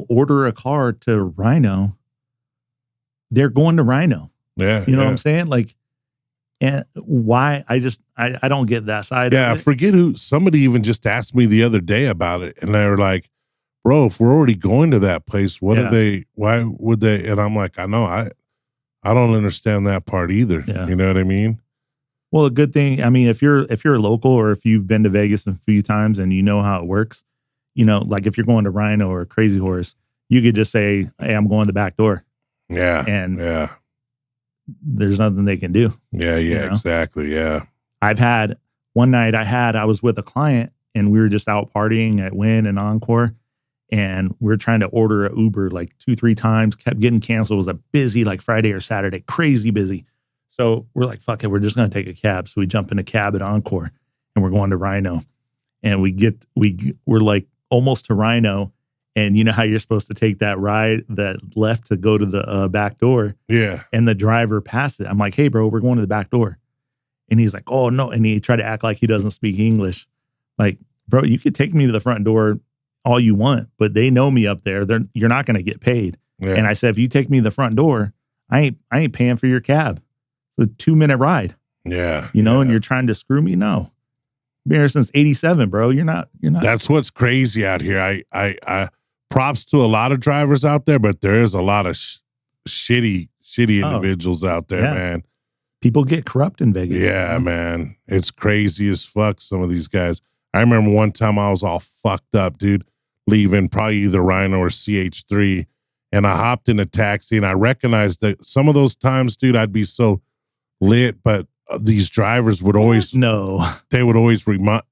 order a car to Rhino, they're going to Rhino. Yeah. You know what I'm saying? Like, and why I don't get that side. Yeah. Of it. I forget who, somebody even just asked me the other day about it, and they were like, bro, if we're already going to that place, why would they? And I'm like, I know, I don't understand that part either. Yeah. You know what I mean? Well, a good thing, I mean, if you're local, or if you've been to Vegas a few times and you know how it works, you know, like if you're going to Rhino or Crazy Horse, you could just say, hey, I'm going the back door. Yeah. And there's nothing they can do. Yeah, you know? Exactly. Yeah. I've had one night I was with a client, and we were just out partying at Wynn and Encore, and we were trying to order an Uber like 2-3 times, kept getting canceled. It was a busy like Friday or Saturday, crazy busy. So we're like, fuck it, we're just going to take a cab. So we jump in a cab at Encore, and we're going to Rhino, and we're like almost to Rhino. And you know how you're supposed to take that left to go to the back door. Yeah. And the driver passed it. I'm like, hey, bro, we're going to the back door. And he's like, oh, no. And he tried to act like he doesn't speak English. Like, bro, you could take me to the front door all you want, but they know me up there. You're not going to get paid. Yeah. And I said, if you take me to the front door, I ain't paying for your cab. It's a 2-minute ride. Yeah. You know, and you're trying to screw me? No. Been here since 87, bro. You're not. That's what's crazy out here. I props to a lot of drivers out there, but there is a lot of shitty individuals out there, man. People get corrupt in Vegas. Yeah, man. It's crazy as fuck, some of these guys. I remember one time I was all fucked up, dude, leaving probably either Rhino or CH3, and I hopped in a taxi, and I recognized that some of those times, dude, I'd be so lit, but these drivers would always they would always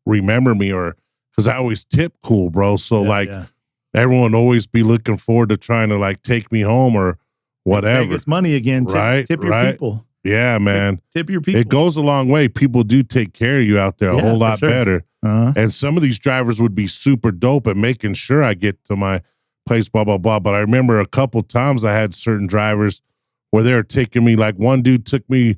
remember me, or because I always tip cool, bro. So everyone always be looking forward to trying to like take me home or whatever. Vegas money again, tip your people. Yeah, man. Tip your people. It goes a long way. People do take care of you out there a whole lot better. And some of these drivers would be super dope at making sure I get to my place, blah, blah, blah. But I remember a couple times I had certain drivers where they were taking me, like one dude took me,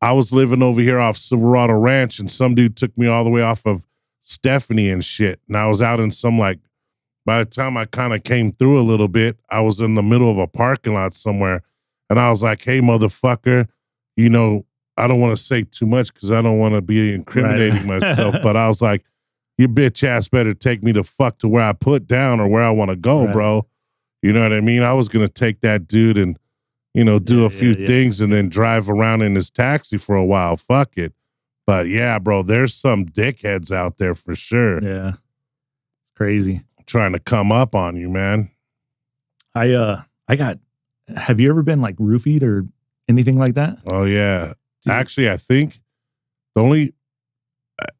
I was living over here off Silverado Ranch, and some dude took me all the way off of Stephanie and shit. And I was out in some like, by the time I kind of came through a little bit, I was in the middle of a parking lot somewhere. And I was like, hey, motherfucker, you know, I don't want to say too much because I don't want to be incriminating myself. But I was like, your bitch ass better take me the fuck to where I put down or where I want to go, bro. You know what I mean? I was going to take that dude and, do a few things and then drive around in his taxi for a while. Fuck it. But yeah, bro, there's some dickheads out there for sure. Yeah. Crazy. Trying to come up on you, man. Have you ever been like roofied or anything like that? Oh yeah. Actually, I think the only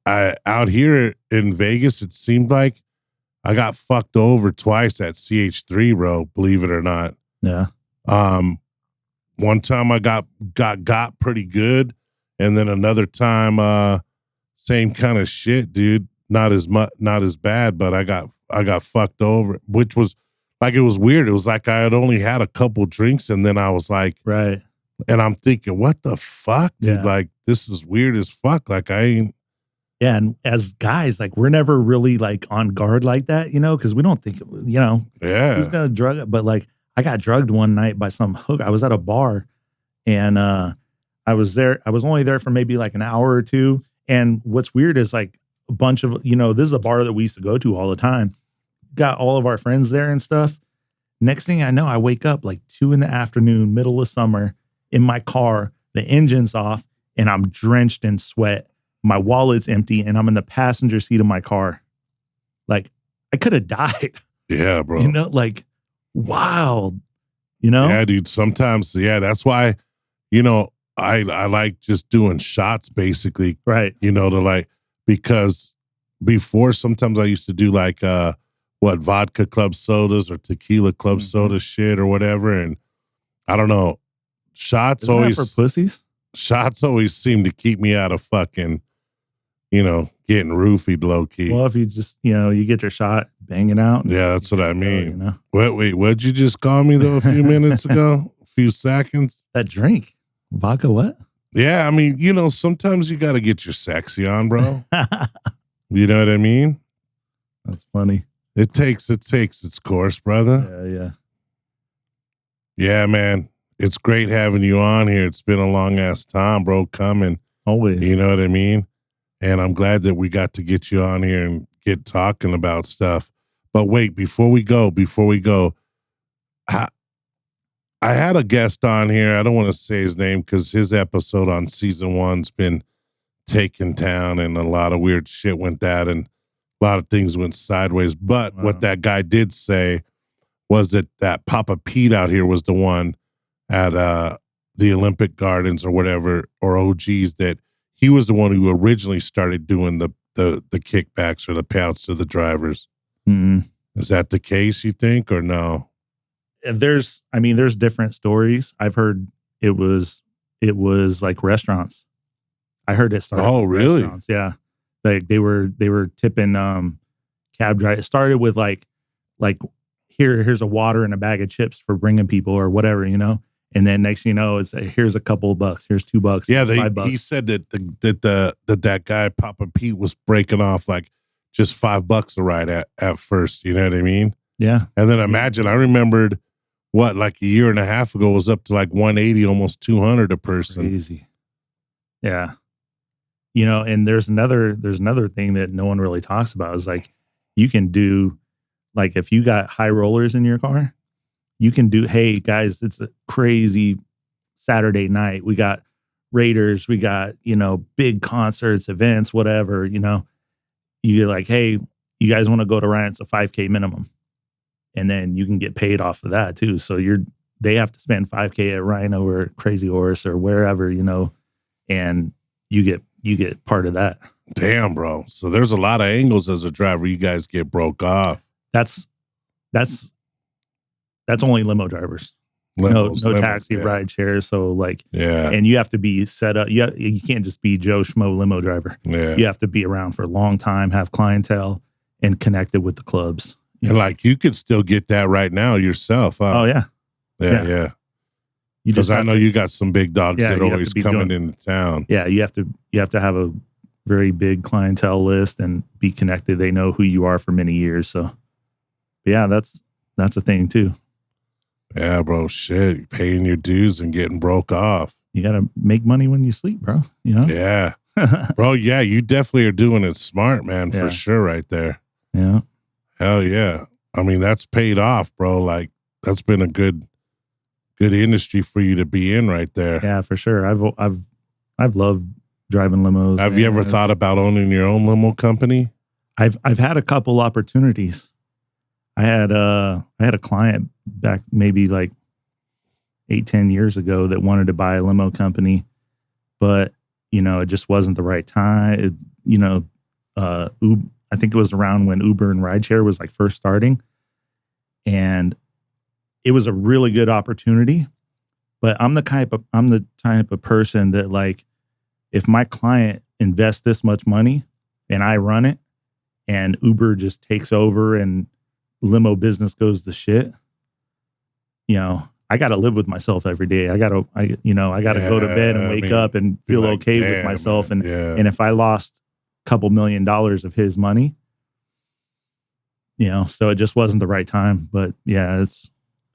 out here in Vegas, it seemed like I got fucked over twice at CH3, bro, believe it or not. Yeah. One time I got pretty good, and then another time same kind of shit, dude. Not as bad, but I got fucked over, which was like, it was weird. It was like I had only had a couple drinks, and then I was like, right. And I'm thinking, what the fuck, dude? Yeah. Like, this is weird as fuck. Like, I ain't. Yeah, and as guys, like, we're never really like on guard like that, because we don't think, Yeah. who's gonna drug it. But like, I got drugged one night by some hook. I was at a bar, and I was there. I was only there for maybe like an hour or two. And what's weird is like a bunch of, this is a bar that we used to go to all the time. Got all of our friends there and stuff. Next thing I know, I wake up like 2 PM, middle of summer, in my car. The engine's off, and I'm drenched in sweat. My wallet's empty, and I'm in the passenger seat of my car. Like, I could have died. Yeah, bro. Like, wild. Yeah, dude. Sometimes, that's why, I like just doing shots, basically. Right. Because before, sometimes I used to do like vodka club sodas or tequila club soda shit or whatever, and I don't know. Shots Isn't always that for pussies. Shots always seem to keep me out of fucking, getting roofied low key. Well, if you just, you get your shot, bang it out. Yeah, that's what I mean. Wait, what'd you just call me though a few minutes ago? A few seconds? That drink. Vodka what? Yeah, I mean, sometimes you got to get your sexy on, bro. You know what I mean? That's funny. It takes its course, brother. Yeah. Yeah, man. It's great having you on here. It's been a long ass time, bro, coming. Always. You know what I mean? And I'm glad that we got to get you on here and get talking about stuff. But wait, before we go, I had a guest on here. I don't want to say his name because his episode on season 1's been taken down and a lot of weird shit went that and a lot of things went sideways. But what that guy did say was that Papa Pete out here was the one at the Olympic Gardens or whatever, or OG's, that he was the one who originally started doing the kickbacks or the payouts to the drivers. Mm-hmm. Is that the case, you think, or no? There's different stories. I've heard it was like restaurants. I heard it started. Oh, really? Restaurants. Yeah. Like they were tipping cab drive. It started with like here's a water and a bag of chips for bringing people or whatever, And then next thing you know, it's here's a couple of bucks, here's $2. Yeah, $5. he said that guy Papa Pete was breaking off like just $5 a ride at first. You know what I mean? Yeah. And then imagine, I remembered like a year and a half ago, it was up to like 180, almost 200 a person. Crazy. Yeah. And there's another thing that no one really talks about is like, you can do, like, if you got high rollers in your car, you can do, hey guys, it's a crazy Saturday night. We got Raiders, we got, big concerts, events, whatever, you're like, hey, you guys want to go to Rhino? It's a 5K minimum. And then you can get paid off of that too. So they have to spend 5K at Rhino or Crazy Horse or wherever, and you get part of that. Damn, bro. So there's a lot of angles as a driver. You guys get broke off. That's only limo drivers. No taxi, ride share. So like, yeah. And you have to be set up. You can't just be Joe Schmo limo driver. Yeah. You have to be around for a long time, have clientele, and connected with the clubs. And like, you could still get that right now yourself. Huh? Oh yeah. Yeah. Because I know you got some big dogs that are always coming into town. Yeah, you have to have a very big clientele list and be connected. They know who you are for many years. So, but yeah, that's a thing too. Yeah, bro. Shit, you're paying your dues and getting broke off. You got to make money when you sleep, bro. Yeah, bro. Yeah, you definitely are doing it smart, man. For sure, right there. Yeah. Hell yeah. I mean, that's paid off, bro. Like, that's been a good industry for you to be in right there. Yeah, for sure. I've loved driving limos. Have you ever thought about owning your own limo company? I've had a couple opportunities. I had a client back maybe like 8-10 years ago that wanted to buy a limo company, but it just wasn't the right time. I think it was around when Uber and rideshare was like first starting, and it was a really good opportunity. But I'm the type of person that, like, if my client invests this much money and I run it and Uber just takes over and limo business goes to shit, I got to live with myself every day. I got to go to bed and wake up and feel like, okay with myself. Man, and if I lost a couple $1 million of his money, so it just wasn't the right time. But yeah,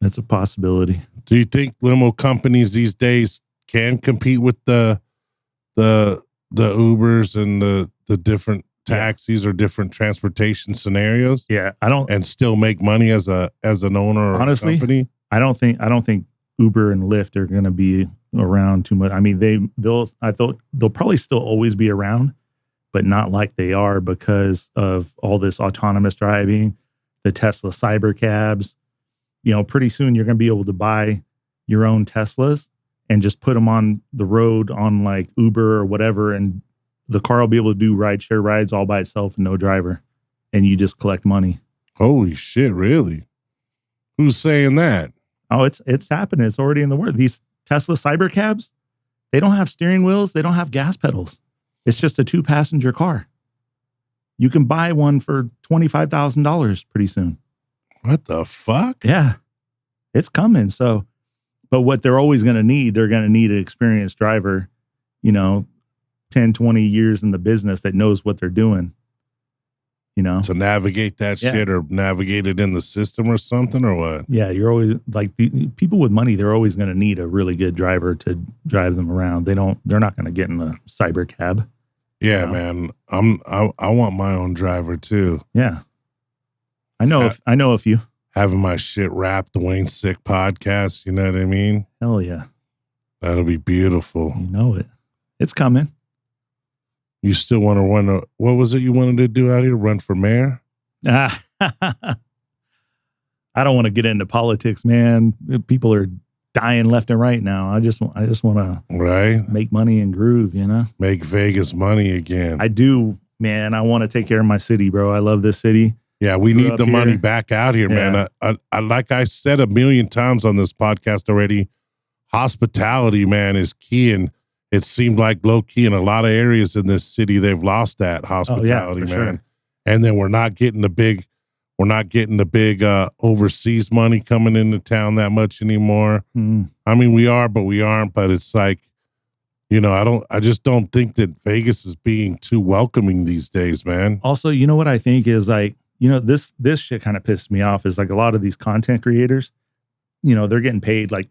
it's a possibility. Do you think limo companies these days can compete with the Ubers and the different taxis or different transportation scenarios? Yeah, I don't, and still make money as an owner or honestly, a company? I don't think Uber and Lyft are going to be around too much. I mean, they'll probably still always be around, but not like they are because of all this autonomous driving, the Tesla Cybercabs. Pretty soon you're going to be able to buy your own Teslas and just put them on the road on like Uber or whatever, and the car will be able to do rideshare rides all by itself and no driver, and you just collect money. Holy shit, really? Who's saying that? Oh, it's happening. It's already in the works. These Tesla Cybercabs, they don't have steering wheels. They don't have gas pedals. It's just a 2-passenger car. You can buy one for $25,000 pretty soon. What the fuck? Yeah, it's coming. So, but what they're always going to need, they're going to need an experienced driver, 10, 20 years in the business that knows what they're doing, to navigate that shit or navigate it in the system or something, or what? Yeah, you're always like the people with money. They're always going to need a really good driver to drive them around. They're not going to get in a cyber cab. Yeah, man. I want my own driver too. Yeah. I know a few. Having my shit wrapped, the Wayne Sikk podcast, you know what I mean? Hell yeah. That'll be beautiful. You know it. It's coming. You still want to run what was it you wanted to do out here? Run for mayor? I don't want to get into politics, man. People are dying left and right now. I just want to make money and groove, Make Vegas money again. I do, man. I want to take care of my city, bro. I love this city. Yeah, we need the money back out here, man. I like I said a million times on this podcast already, hospitality, man, is key. And it seemed like low key in a lot of areas in this city, they've lost that hospitality, man. Sure. And then we're not getting the big overseas money coming into town that much anymore. Mm. I mean, we are, but we aren't. But it's like, I just don't think that Vegas is being too welcoming these days, man. Also, what I think is like, this shit kind of pissed me off is like a lot of these content creators, they're getting paid like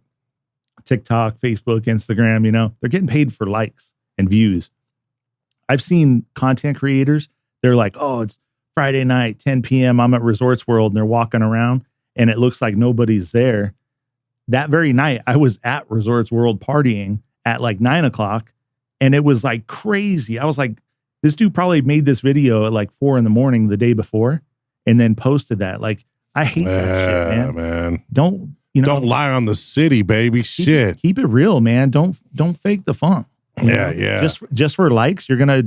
TikTok, Facebook, Instagram, they're getting paid for likes and views. I've seen content creators, they're like, oh, it's Friday night, 10 p.m. I'm at Resorts World, and they're walking around and it looks like nobody's there. That very night, I was at Resorts World partying at like 9:00, and it was like crazy. I was like, this dude probably made this video at like 4 a.m. the day before and then posted that. Like, I hate that shit, man. Don't lie on the city, baby. Keep it real, man. Don't fake the funk. Yeah. Just for likes, you're gonna,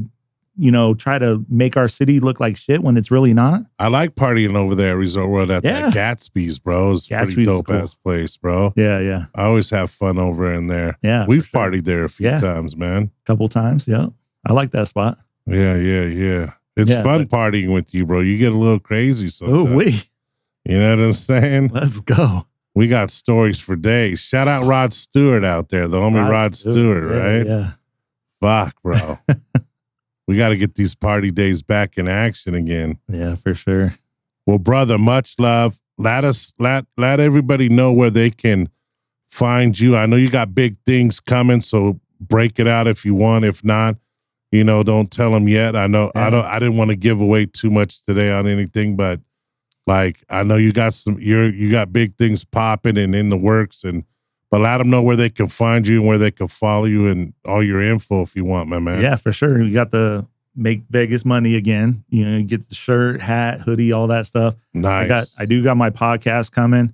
try to make our city look like shit when it's really not. I like partying over there at Resort World at that Gatsby's, bro. It's a pretty dope ass place, bro. Yeah. I always have fun over in there. Yeah. We've partied there a few times, man. Couple times, yeah. I like that spot. Yeah. It's fun partying with you, bro. You get a little crazy sometimes. Oh, wait. You know what I'm saying? Let's go. We got stories for days. Shout out Rod Stewart out there, the homie Rod Stewart, right? Yeah. Fuck, bro. We got to get these party days back in action again. Yeah, for sure. Well, brother, much love. Let everybody know where they can find you. I know you got big things coming, so break it out if you want. If not, don't tell them yet. I know I didn't want to give away too much today on anything, but Like, I know you got you got big things popping and in the works, but let them know where they can find you and where they can follow you and all your info if you want, my man. Yeah, for sure. You got the Make Vegas Money again. You know, you get the shirt, hat, hoodie, all that stuff. Nice. I do got my podcast coming.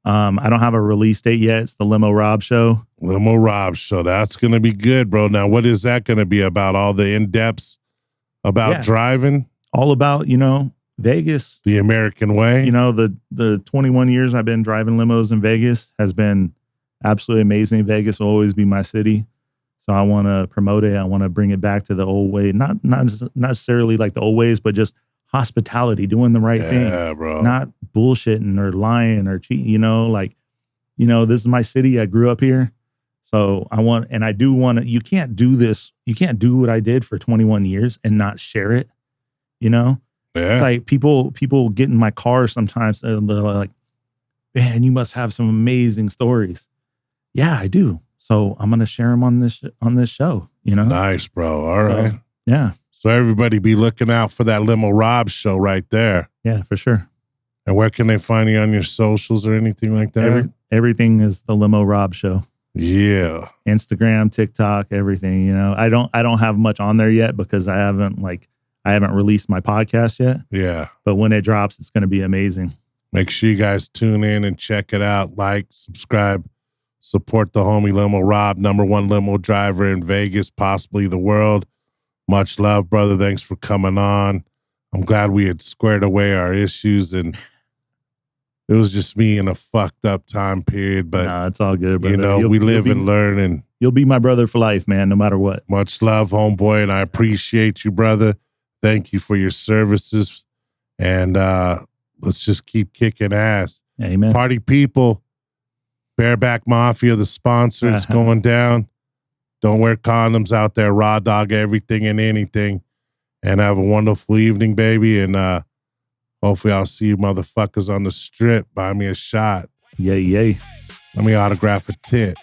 I don't have a release date yet. It's the Limo Rob show. Limo Rob show. That's going to be good, bro. Now, what is that going to be about? All the in-depths about driving? All about, Vegas. The American way? The 21 years I've been driving limos in Vegas has been absolutely amazing. Vegas will always be my city. So I want to promote it. I want to bring it back to the old way. Not necessarily like the old ways, but just hospitality, doing the right thing. Yeah, bro. Not bullshitting or lying or cheating, this is my city. I grew up here. So I do want to, you can't do this. You can't do what I did for 21 years and not share it, Yeah. It's like people get in my car sometimes and they're like, man, you must have some amazing stories. Yeah, I do. So I'm going to share them on this show, Nice, bro. All right. Yeah. So everybody be looking out for that Limo Rob show right there. Yeah, for sure. And where can they find you on your socials or anything like that? Everything is the Limo Rob show. Yeah. Instagram, TikTok, everything, I don't have much on there yet because I haven't released my podcast yet. Yeah. But when it drops, it's going to be amazing. Make sure you guys tune in and check it out. Like, subscribe, support the homie Limo Rob, #1 limo driver in Vegas, possibly the world. Much love, brother. Thanks for coming on. I'm glad we had squared away our issues, and it was just me in a fucked up time period. But no, it's all good, brother. We live and learn, and you'll be my brother for life, man, no matter what. Much love, homeboy, and I appreciate you, brother. Thank you for your services, and let's just keep kicking ass. Amen. Party people, Bareback Mafia, the sponsor, it's going down. Don't wear condoms out there. Raw dog everything and anything. And have a wonderful evening, baby. And hopefully I'll see you motherfuckers on the strip. Buy me a shot. Yay. Let me autograph a tit.